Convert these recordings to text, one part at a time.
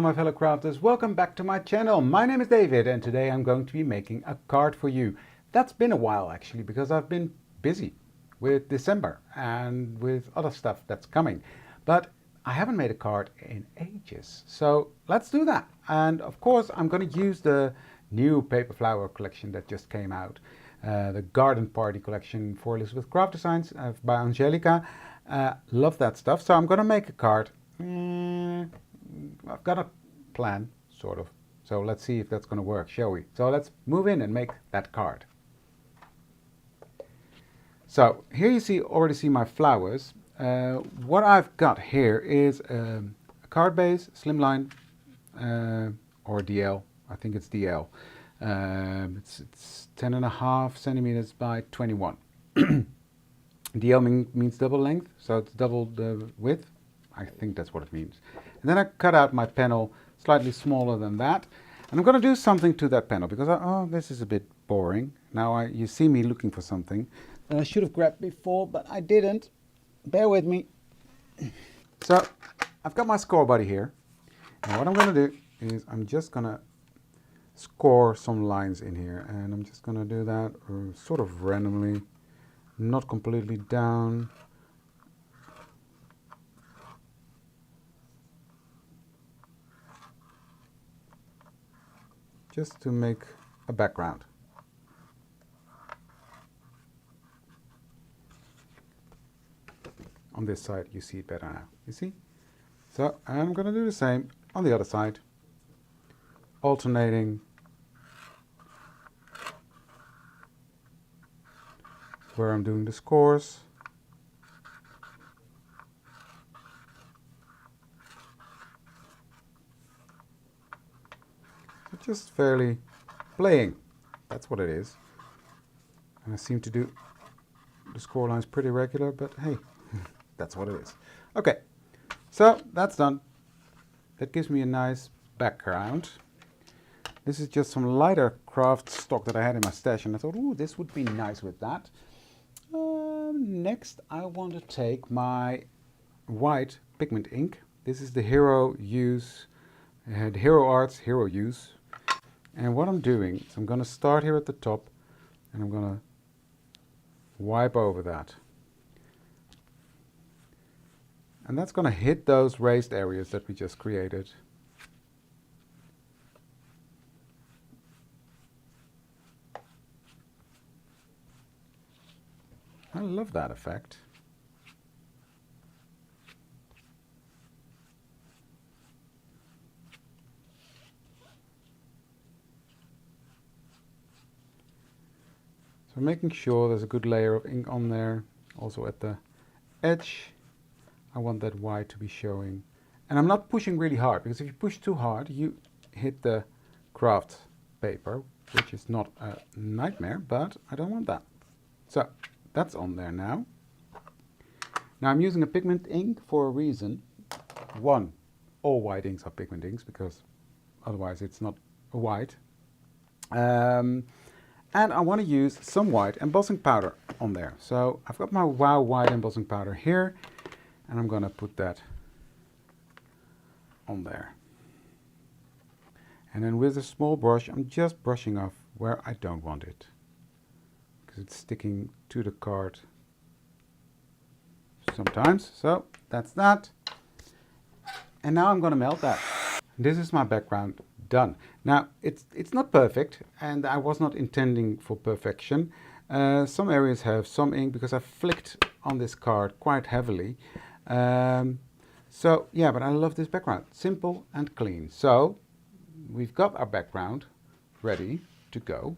my fellow crafters, welcome back to my channel. My name is David and today I'm going to be making a card for you. That's been a while actually because I've been busy with December and with other stuff that's coming. But I haven't made a card in ages. So let's do that. And of course I'm going to use the new paper flower collection that just came out. The Garden Party collection for Elizabeth Craft Designs by Angelica. Love that stuff. So I'm going to make a card. I've got a plan, sort of. So let's see if that's going to work, shall we? So let's move in and make that card. So here you already see my flowers. What I've got here is a card base, slimline, or DL. I think it's DL. It's 10.5 centimeters by 21. DL means double length, so it's double the width. I think that's what it means. And then I cut out my panel slightly smaller than that. And I'm going to do something to that panel because, this is a bit boring. Now you see me looking for something that I should have grabbed before, but I didn't. Bear with me. So I've got my score buddy here. And what I'm going to do is I'm just going to score some lines in here. And I'm just going to do that sort of randomly, not completely down. Just to make a background. On this side you see it better now, you see? So I'm going to do the same on the other side, alternating where I'm doing the scores. Just fairly playing, that's what it is. And I seem to do the score lines pretty regular, but hey, that's what it is. Okay, so that's done. That gives me a nice background. This is just some lighter craft stock that I had in my stash, and I thought, ooh, this would be nice with that. Next, I want to take my white pigment ink. This is the Hero Use, the Hero Arts Hero Use. And what I'm doing is I'm going to start here at the top and I'm going to wipe over that. And that's going to hit those raised areas that we just created. I love that effect. So making sure there's a good layer of ink on there. Also at the edge, I want that white to be showing. And I'm not pushing really hard, because if you push too hard, you hit the craft paper, which is not a nightmare, but I don't want that. So that's on there now. Now I'm using a pigment ink for a reason. One, all white inks are pigment inks, because otherwise it's not a white. And I want to use some white embossing powder on there. So I've got my Wow White embossing powder here, and I'm going to put that on there. And then with a small brush, I'm just brushing off where I don't want it, because it's sticking to the card sometimes. So that's that. And now I'm going to melt that. This is my background done. Now it's not perfect, and I was not intending for perfection. Some areas have some ink because I flicked on this card quite heavily. So yeah, but I love this background, simple and clean. So we've got our background ready to go.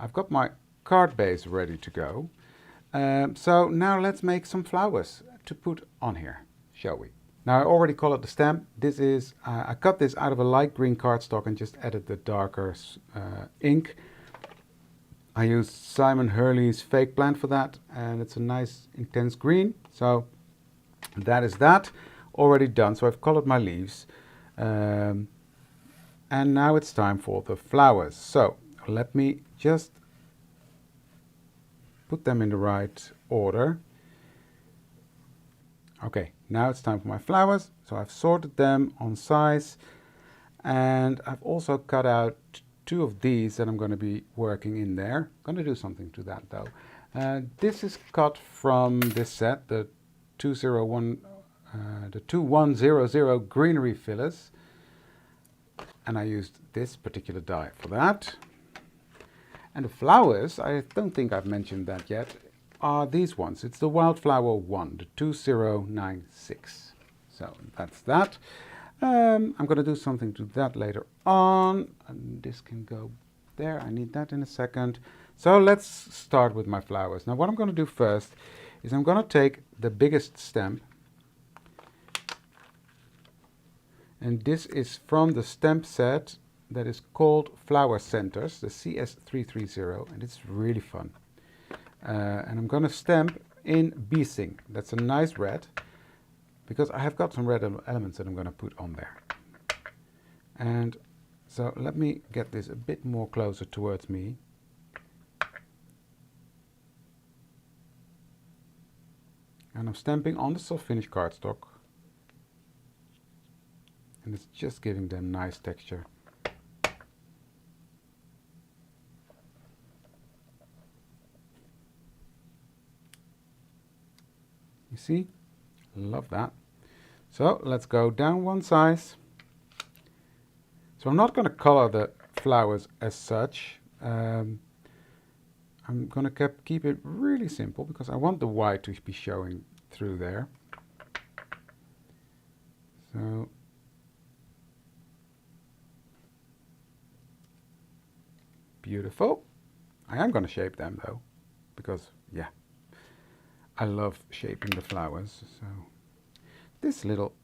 I've got my card base ready to go. So now let's make some flowers to put on here, shall we? Now I already colored the stem. This is, I cut this out of a light green cardstock and just added the darker ink. I used Simon Hurley's Fake Plant for that, and it's a nice intense green. So that is that, already done. So I've colored my leaves. And now it's time for the flowers. So let me just put them in the right order. Okay, now it's time for my flowers. So I've sorted them on size. And I've also cut out 2 of these that I'm going to be working in there. I'm going to do something to that though. This is cut from this set, the 2100 greenery fillers. And I used this particular die for that. And the flowers, I don't think I've mentioned that yet, are these ones. It's the Wildflower 1, the 2096. So that's that. I'm going to do something to that later on. And this can go there. I need that in a second. So let's start with my flowers. Now what I'm going to do first is I'm going to take the biggest stamp. And this is from the stamp set that is called Flower Centers, the CS330, and it's really fun. And I'm going to stamp in Bee Sting. That's a nice red, because I have got some red elements that I'm going to put on there. And so let me get this a bit more closer towards me. And I'm stamping on the soft finish cardstock. And it's just giving them nice texture. You see? Love that. So let's go down one size. So I'm not going to color the flowers as such. I'm going to keep it really simple because I want the white to be showing through there. So beautiful. I am going to shape them though, because yeah, I love shaping the flowers. So this little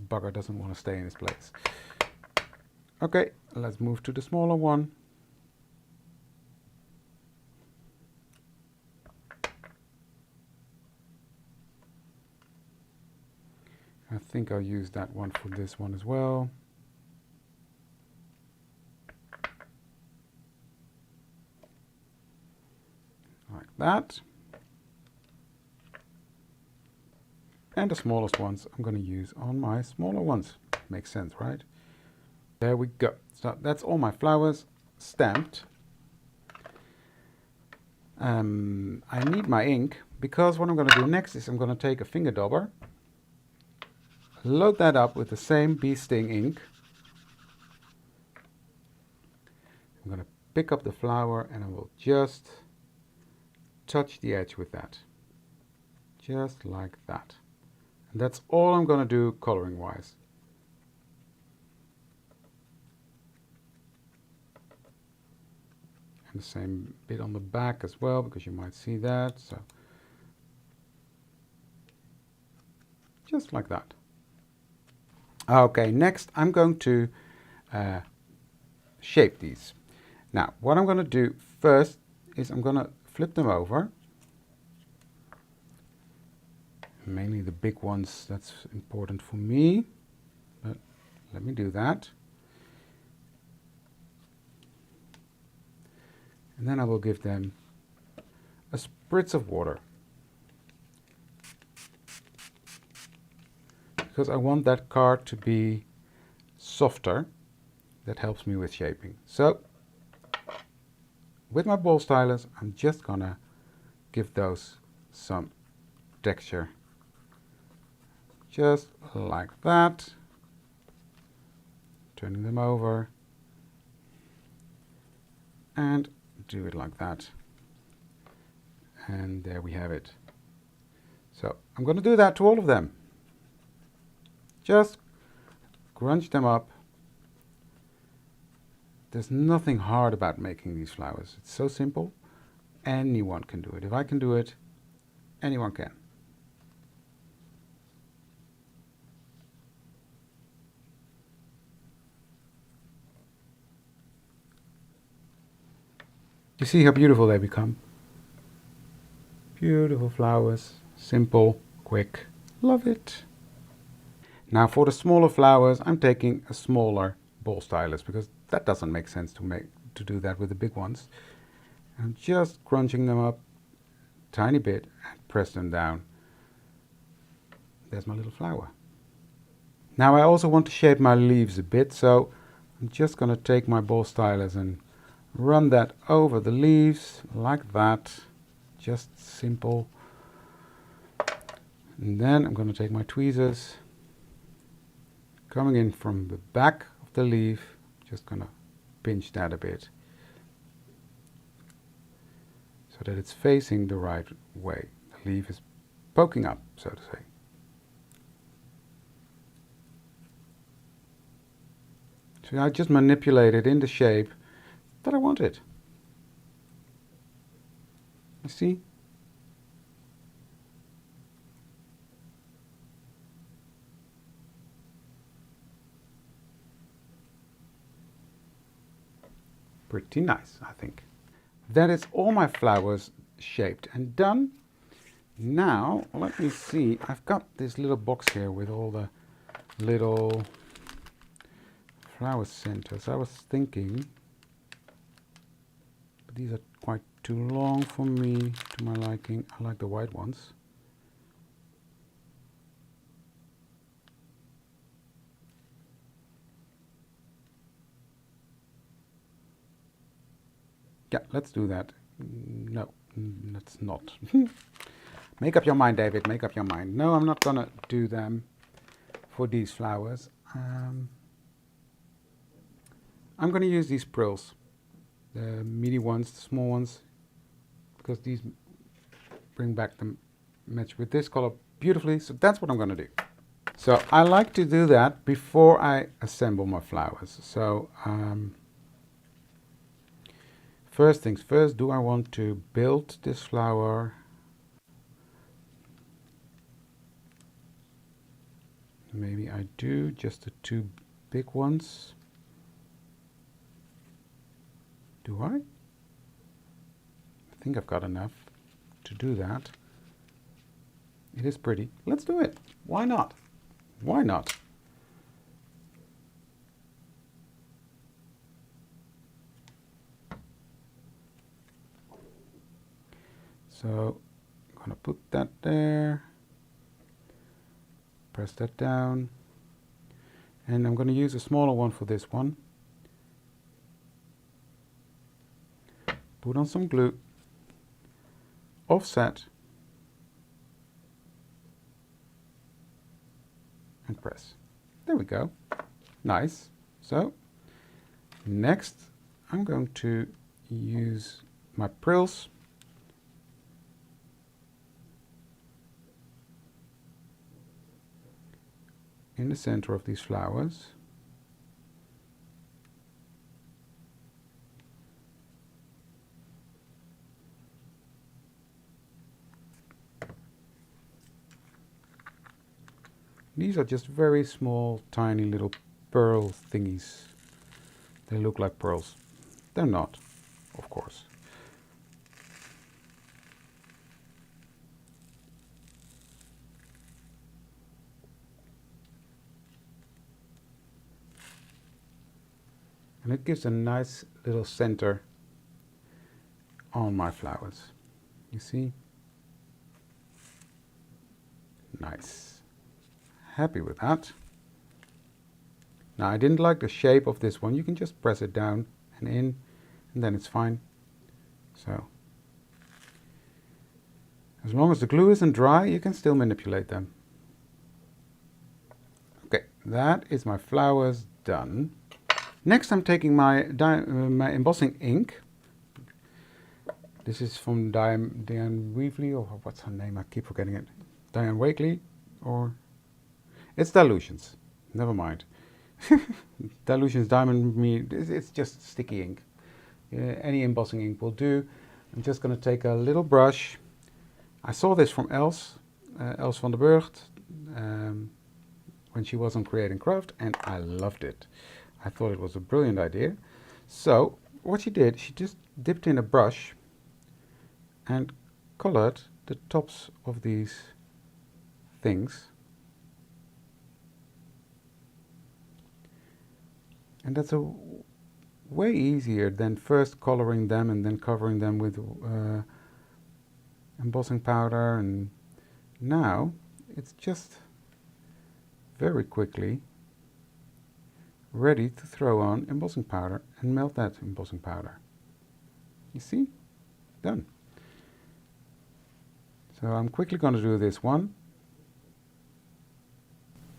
bugger doesn't want to stay in his place. Okay, let's move to the smaller one. I think I'll use that one for this one as well. Like that. And the smallest ones I'm going to use on my smaller ones. Makes sense, right? There we go. So that's all my flowers stamped. I need my ink, because what I'm going to do next is I'm going to take a finger dauber, load that up with the same Bee Sting ink. I'm going to pick up the flower and I will just touch the edge with that. Just like that. And that's all I'm going to do coloring wise. And the same bit on the back as well, because you might see that. So just like that. Okay, next I'm going to shape these. Now what I'm going to do first is I'm going to flip them over. Mainly the big ones, that's important for me. But let me do that. And then I will give them a spritz of water. Because I want that card to be softer. That helps me with shaping. So, with my ball stylus, I'm just gonna give those some texture. Just like that. Turning them over. And do it like that. And there we have it. So, I'm gonna do that to all of them. Just crunch them up. There's nothing hard about making these flowers. It's so simple. Anyone can do it. If I can do it, anyone can. You see how beautiful they become? Beautiful flowers. Simple, quick. Love it. Now for the smaller flowers, I'm taking a smaller ball stylus because that doesn't make sense to do that with the big ones. I'm just crunching them up a tiny bit and press them down. There's my little flower. Now I also want to shape my leaves a bit, so I'm just going to take my ball stylus and run that over the leaves like that. Just simple. And then I'm going to take my tweezers, coming in from the back of the leaf, just going to pinch that a bit so that it's facing the right way. The leaf is poking up, so to say. So I just manipulate it in the shape that I want it. You see? Pretty nice, I think. That is all my flowers shaped and done. Now, let me see. I've got this little box here with all the little flower centers. I was thinking, but these are quite too long for me, to my liking. I like the white ones. Yeah, let's do that. No, let's not. Make up your mind, David, make up your mind. No, I'm not gonna do them for these flowers. I'm gonna use these prills, the meaty ones, the small ones, because these bring back the match with this color beautifully. So that's what I'm gonna do. So I like to do that before I assemble my flowers. So first things first, do I want to build this flower? Maybe I do, just the two big ones. Do I? I think I've got enough to do that. It is pretty. Let's do it. Why not? Why not? So I'm going to put that there. Press that down. And I'm going to use a smaller one for this one. Put on some glue. Offset. And press. There we go. Nice. So next I'm going to use my prills. In the center of these flowers. These are just very small, tiny little pearl thingies. They look like pearls. They're not, of course. And it gives a nice little center on my flowers. You see? Nice. Happy with that. Now I didn't like the shape of this one. You can just press it down and in, and then it's fine. So as long as the glue isn't dry, you can still manipulate them. Okay, that is my flowers done. Next I'm taking my embossing ink. This is from Diane Weaveley, or what's her name? I keep forgetting it. Diane Wakely, or it's Dilutions. Never mind. Dilutions Diamond Me. It's just sticky ink. Any embossing ink will do. I'm just going to take a little brush. I saw this from Els van der Burgt, when she was on Create and Craft, and I loved it. I thought it was a brilliant idea. So what she did, she just dipped in a brush and colored the tops of these things. And that's a way easier than first coloring them and then covering them with embossing powder. And now it's just very quickly ready to throw on embossing powder and melt that embossing powder. You see? Done. So I'm quickly going to do this one.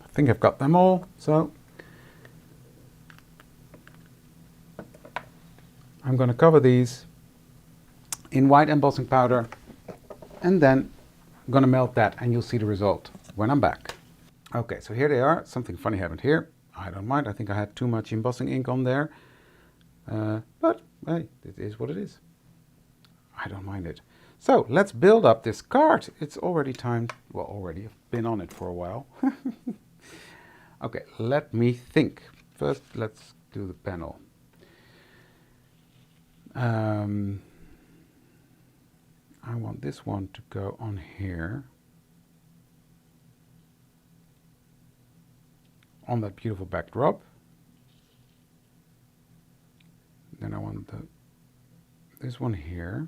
I think I've got them all, so I'm going to cover these in white embossing powder, and then I'm going to melt that, and you'll see the result when I'm back. Okay, so here they are. Something funny happened here. I don't mind. I think I had too much embossing ink on there. But hey, it is what it is. I don't mind it. So let's build up this card. It's already timed. Well, already. I've been on it for a while. Okay, let me think. First, let's do the panel. I want this one to go on here. On that beautiful backdrop. Then I want this one here.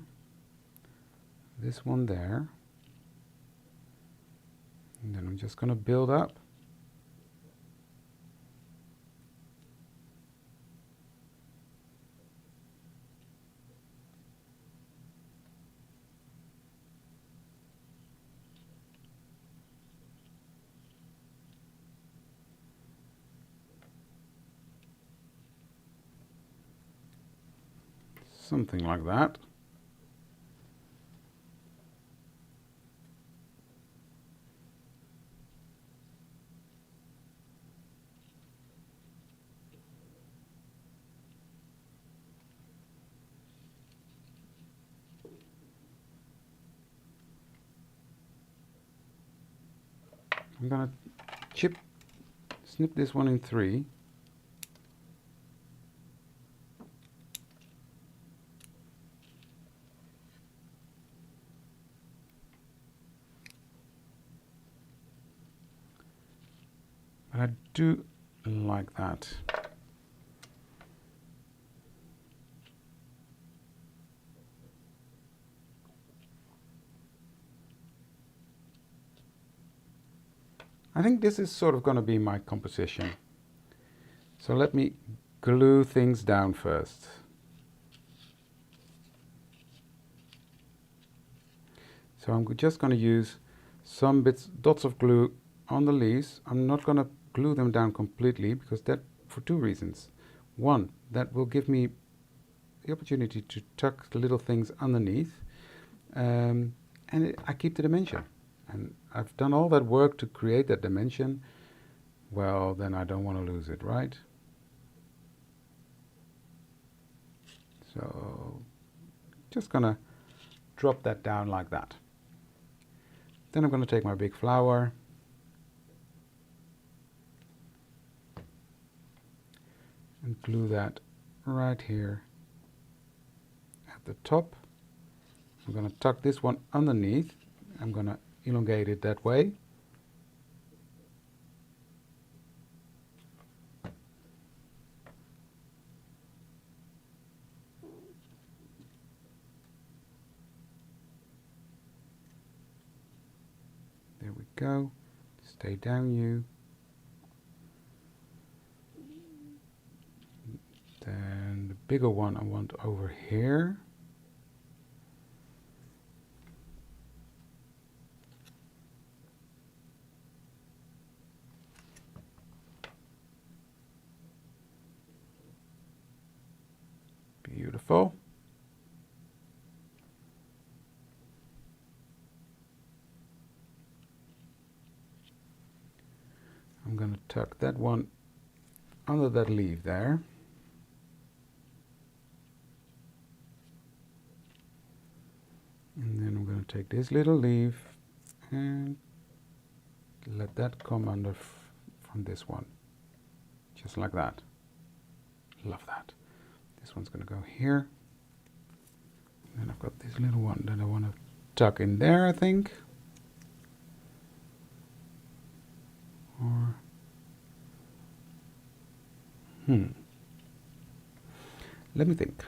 This one there. And then I'm just going to build up. Something like that. I'm going to snip this one in 3. But I do like that. I think this is sort of going to be my composition. So let me glue things down first. So I'm just going to use some dots of glue on the leaves. I'm not going to glue them down completely because that, for 2 reasons. One, that will give me the opportunity to tuck the little things underneath, and I keep the dimension. And I've done all that work to create that dimension. Well, then I don't want to lose it, right? So just gonna drop that down like that. Then I'm going to take my big flower and glue that right here at the top. I'm going to tuck this one underneath. I'm going to elongate it that way. There we go. Stay down, you. Then the bigger one I want over here. Beautiful. I'm going to tuck that one under that leaf there. And then I'm going to take this little leaf and let that come under from this one. Just like that. Love that. This one's going to go here. And then I've got this little one that I want to tuck in there, I think. Or let me think,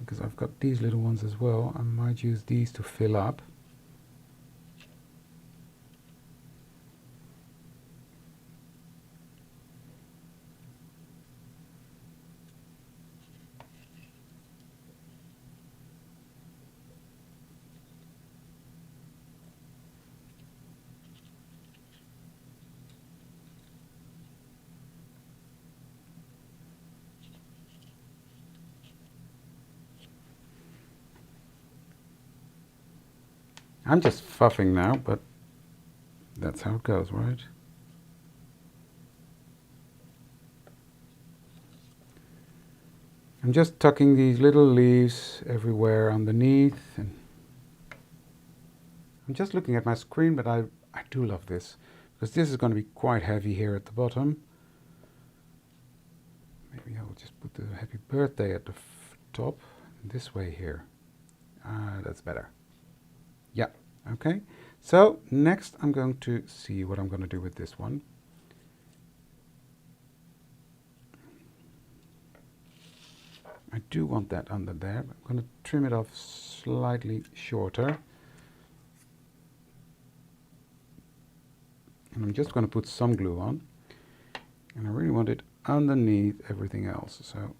because I've got these little ones as well. I might use these to fill up. I'm just fuffing now, but that's how it goes, right? I'm just tucking these little leaves everywhere underneath, and I'm just looking at my screen, but I do love this, because this is going to be quite heavy here at the bottom. Maybe I'll just put the happy birthday at the top, this way here. That's better. Yeah, okay. So next I'm going to see what I'm going to do with this one. I do want that under there, but I'm going to trim it off slightly shorter. And I'm just going to put some glue on. And I really want it underneath everything else. So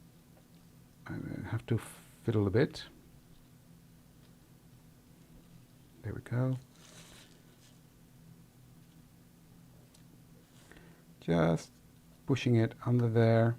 I have to fiddle a bit. There we go. Just pushing it under there.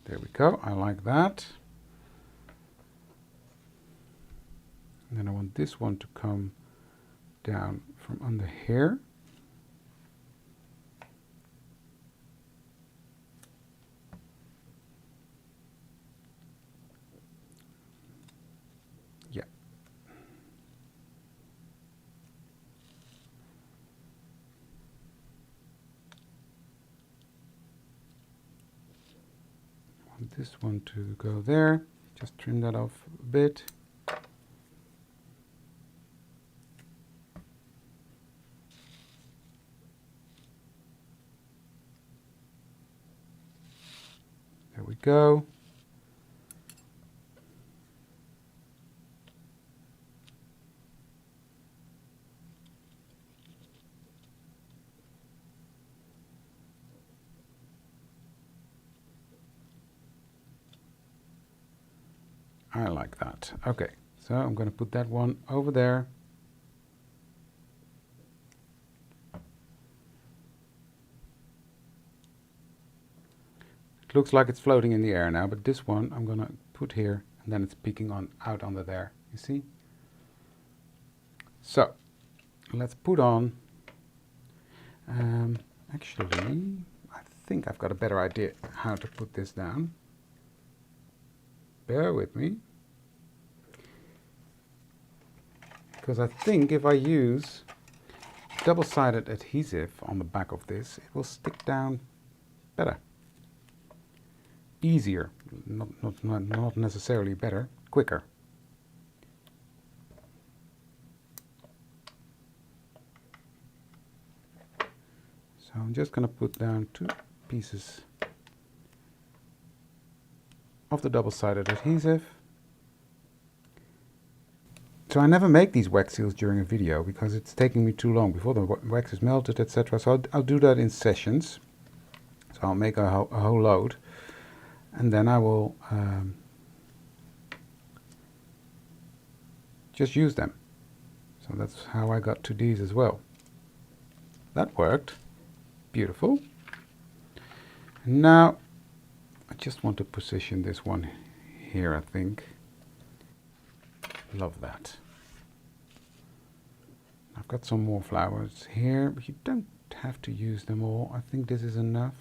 There we go, I like that. And then I want this one to come down from under here. Yeah. I want this one to go there. Just trim that off a bit. There we go. I like that. Okay, so I'm going to put that one over there. It looks like it's floating in the air now, but this one I'm going to put here, and then it's peeking on out under there. You see? So let's put on. Actually, I think I've got a better idea how to put this down. Bear with me. Because I think if I use double-sided adhesive on the back of this, it will stick down better. Easier, not necessarily better, quicker. So I'm just going to put down 2 pieces of the double-sided adhesive. So I never make these wax seals during a video because it's taking me too long before the wax is melted, etc. So I'll do that in sessions. So I'll make a whole load, and then I will just use them. So that's how I got to these as well. That worked. Beautiful. And now I just want to position this one here, I think. Love that. I've got some more flowers here, but you don't have to use them all. I think this is enough.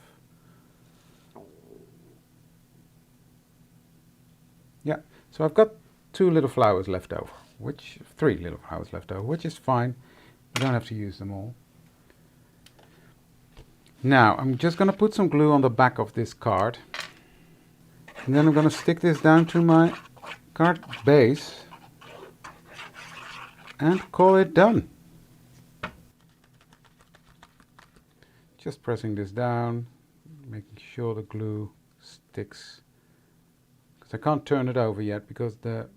Yeah, so I've got 2 little flowers left over, 3 little flowers left over, which is fine. You don't have to use them all. Now, I'm just going to put some glue on the back of this card. And then I'm going to stick this down to my card base and call it done. Just pressing this down, making sure the glue sticks. Because I can't turn it over yet because the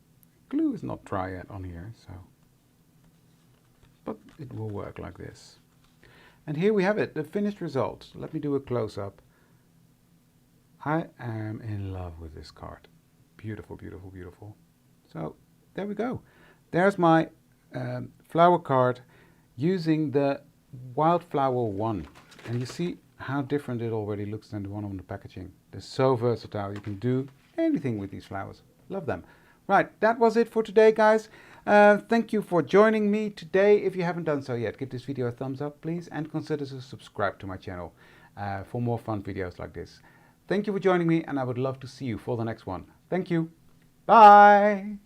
glue is not dry yet on here. But it will work like this. And here we have it, the finished result. Let me do a close-up. I am in love with this card. Beautiful, beautiful, beautiful. So there we go. There's my flower card using the Wildflower one. And you see how different it already looks than the one on the packaging. They're so versatile. You can do anything with these flowers. Love them. Right, that was it for today, guys. Thank you for joining me today. If you haven't done so yet, give this video a thumbs up, please, and consider to subscribe to my channel for more fun videos like this. Thank you for joining me, and I would love to see you for the next one. Thank you. Bye.